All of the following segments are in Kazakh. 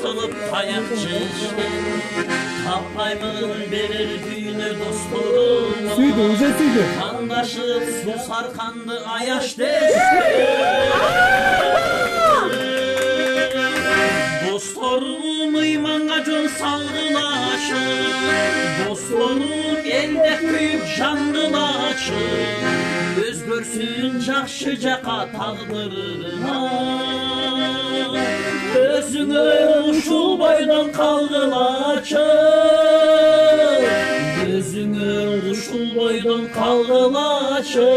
kılıp tayakçı tapayımın verir düğünü dostlarıma. Suydu, güzel suydu. Kandaşıp su sarkandı ayaş deşti. Dostlarım imanğa can saldılaşır. Dostlarım elde kuyup jandılaşır. Göz görsün жақшыжақа тағдырына. Өзіңі ұшыл бойдан қалғылашы. Өзіңі ұшыл бойдан қалғылашы.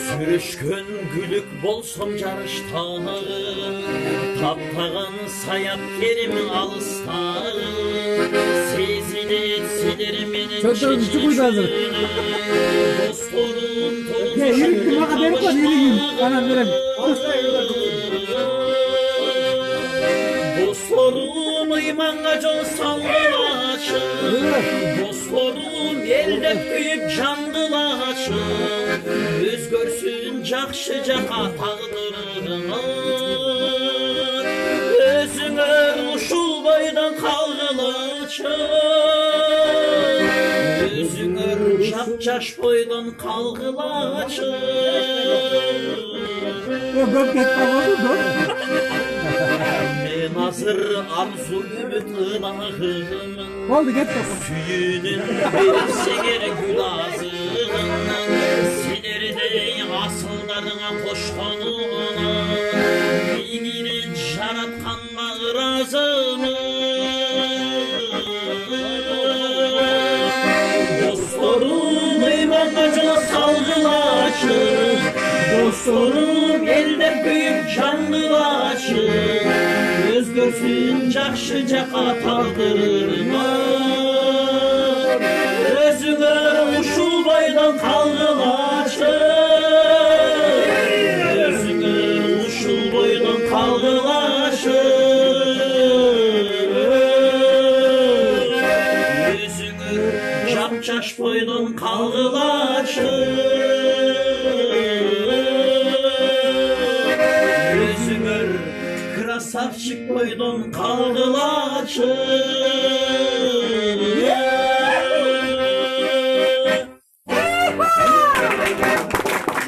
Сүрішкөн гүлік болсам жарыштағы, таптаған саяп керім алыстағы. Сезілет селер менен шешешкені, досторым торын досторым иманға жол салғылашы. Досторым елдеп күйіп жандылашы. Өзгөрсün жақшыжақа тағдырына. Өзіңе ұшыл бойдан қалғылашы. Өзіңе жап-жаш бойдан қалғылашы. Мен азыр арзу үміт ынағымын. Сүйінің берсегер гүл азығынан. Сенердей асылдарыңа қошқанына. Мені жаратқанға разымын. Dostlarım imанға жол салғылашы. Dostlarım елдеп күйіп жандылашы. Өзгөрсün жақшыжақа тағдырына. Өзіңе ұшыл бойдан қалғылашы. Өзіңе ұшыл бойдан қалғылашы. Өзіңе жап-жаш бойдан қалғылашы. Özüngөр красавчик бойдан қалғылашы.